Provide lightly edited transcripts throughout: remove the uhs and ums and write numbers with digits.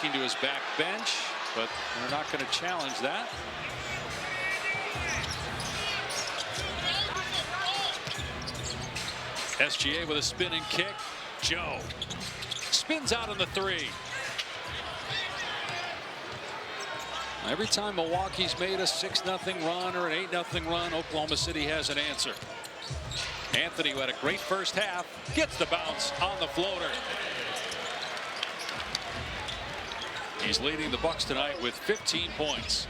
To his back bench, but they're not going to challenge that. SGA with a spinning kick. Joe spins out on the three. Every time Milwaukee's made a 6-0 run or an 8-0 run, Oklahoma City has an answer. Anthony, who had a great first half, gets the bounce on the floater. He's leading the Bucks tonight with 15 points.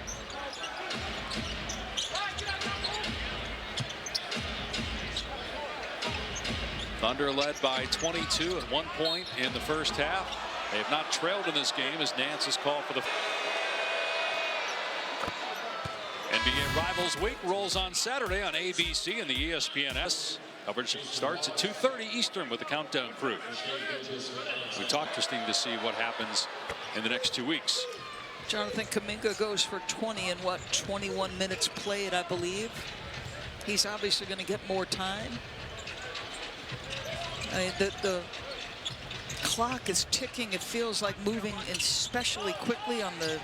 Thunder led by 22 at 1 point in the first half. They have not trailed in this game as Nance is called for the NBA Rivals Week rolls on Saturday on ABC and the ESPNS. Coverage starts at 2:30 Eastern with the Countdown crew. We talked, Christine, to see what happens in the next 2 weeks. Jonathan Kuminga goes for 20 in 21 minutes played, I believe. He's obviously going to get more time. I mean, the clock is ticking. It feels like moving especially quickly on the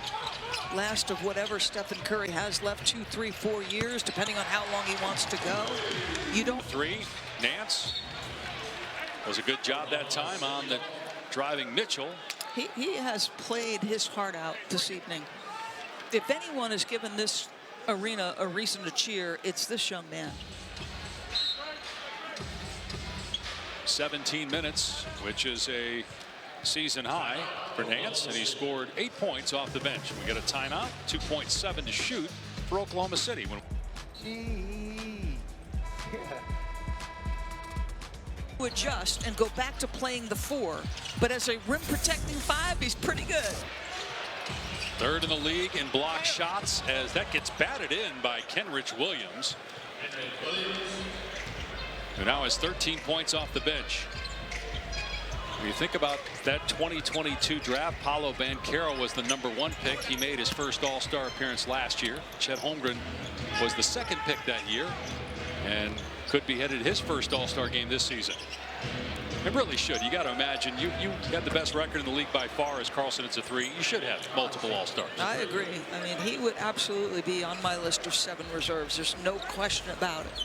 last of whatever Stephen Curry has left, 2, 3, 4 years, depending on how long he wants to go. You don't. Three, Nance does a good job that time on the driving Mitchell. He has played his heart out this evening. If anyone has given this arena a reason to cheer, it's this young man. 17 minutes, which is a season high for Nance, and he scored 8 points off the bench. We get a timeout, 2.7 to shoot for Oklahoma City. Adjust and go back to playing the 4, but as a rim protecting 5, he's pretty good. Third in the league in block shots as that gets batted in by Kenrich Williams, who now has 13 points off the bench. When you think about that 2022 draft, Paolo Banchero was the #1 pick. He made his first All-Star appearance last year. Chet Holmgren was the 2nd pick that year and could be headed his first All-Star game this season. It really should. You got to imagine you got the best record in the league by far as Carlson. It's a 3. You should have multiple All-Stars. I agree. I mean, he would absolutely be on my list of 7 reserves. There's no question about it.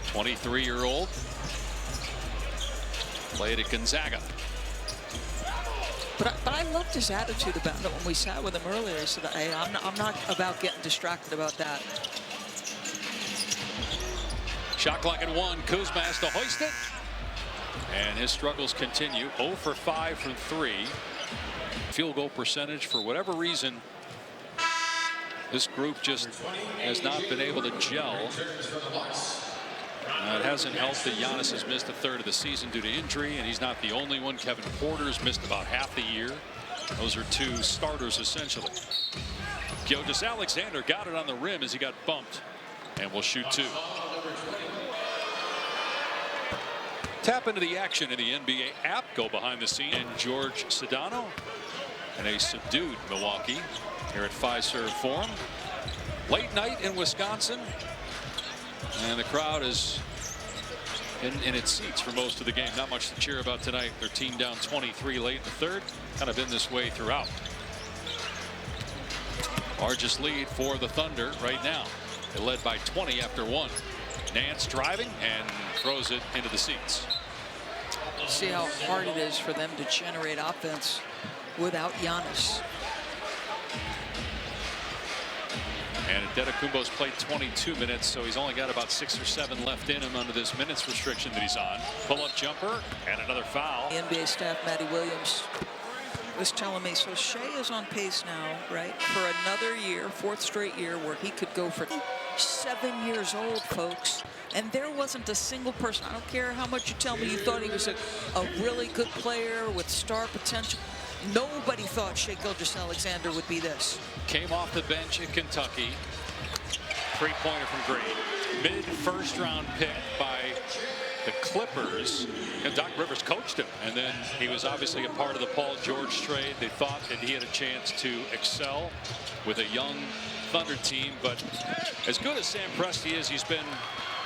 23-year-old. Played at Gonzaga. But I loved his attitude about it when we sat with him earlier. He said, hey, I'm not about getting distracted about that. Shot clock at 1. Kuzma has to hoist it. And his struggles continue. 0 for 5 from 3. Field goal percentage, for whatever reason, this group just has not been able to gel. It hasn't helped that Giannis has missed a third of the season due to injury, and he's not the only one. Kevin Porter's missed about half the year. Those are 2 starters, essentially. Gilgeous-Alexander got it on the rim as he got bumped, and will shoot 2. Tap into the action in the NBA app. Go behind the scene. And George Sedano and a subdued Milwaukee here at Fiserv Forum. Late night in Wisconsin. And the crowd is in its seats for most of the game. Not much to cheer about tonight. Their team down 23 late in the 3rd. Kind of been this way throughout. Largest lead for the Thunder right now. They led by 20 after 1. Nance driving and throws it into the seats. See how hard it is for them to generate offense without Giannis. And Antetokounmpo's played 22 minutes, so he's only got about 6 or 7 left in him under this minutes restriction that he's on. Pull-up jumper and another foul. The NBA staff, Matty Williams, was telling me, so Shea is on pace now, right, for another year, 4th straight year, where he could go for 7 years old, folks. And there wasn't a single person, I don't care how much you tell me you thought he was a really good player with star potential. Nobody thought Shea Gilgeous-Alexander would be this. Came off the bench in Kentucky. 3-pointer from Green. Mid-first round pick by the Clippers. And Doc Rivers coached him. And then he was obviously a part of the Paul George trade. They thought that he had a chance to excel with a young Thunder team. But as good as Sam Presti is, he's been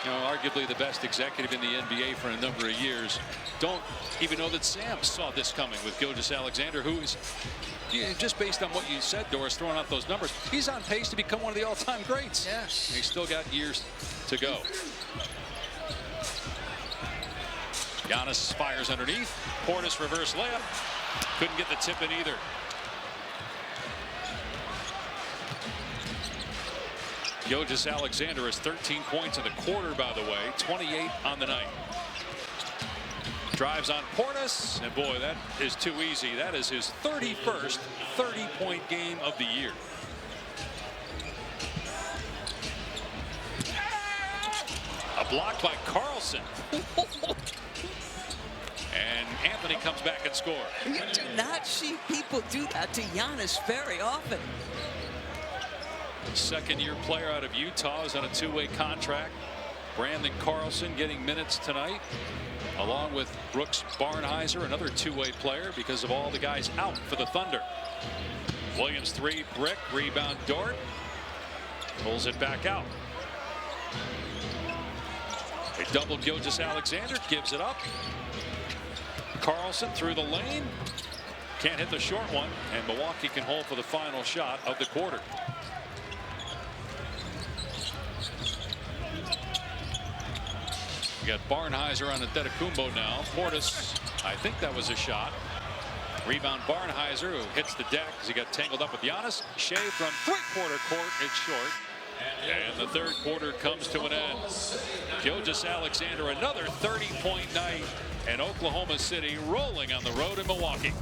You know, arguably the best executive in the NBA for a number of years. Don't even know that Sam saw this coming with Gilgeous-Alexander, who is, just based on what you said, Doris, throwing out those numbers, he's on pace to become one of the all-time greats. Yes. And he's still got years to go. Giannis fires underneath. Portis reverse layup. Couldn't get the tip in either. Gilgeous-Alexander has 13 points in the quarter, by the way, 28 on the night. Drives on Portis, and boy, that is too easy. That is his 31st 30-point game of the year. A block by Carlson. And Anthony comes back and scores. You do not see people do that to Giannis very often. Second-year player out of Utah is on a two-way contract. Brandon Carlson getting minutes tonight, along with Brooks Barnhizer, another two-way player because of all the guys out for the Thunder. Williams three, brick, rebound Dort. Pulls it back out. A double Gilgeous-Alexander, gives it up. Carlson through the lane. Can't hit the short one, and Milwaukee can hold for the final shot of the quarter. We got Barnhizer on the Antetokounmpo now. Portis, I think that was a shot. Rebound Barnhizer, who hits the deck as he got tangled up with Giannis. Shea from three-quarter court, it's short. And the third quarter comes to an end. Gilgeous-Alexander, another 30-point night, and Oklahoma City rolling on the road in Milwaukee.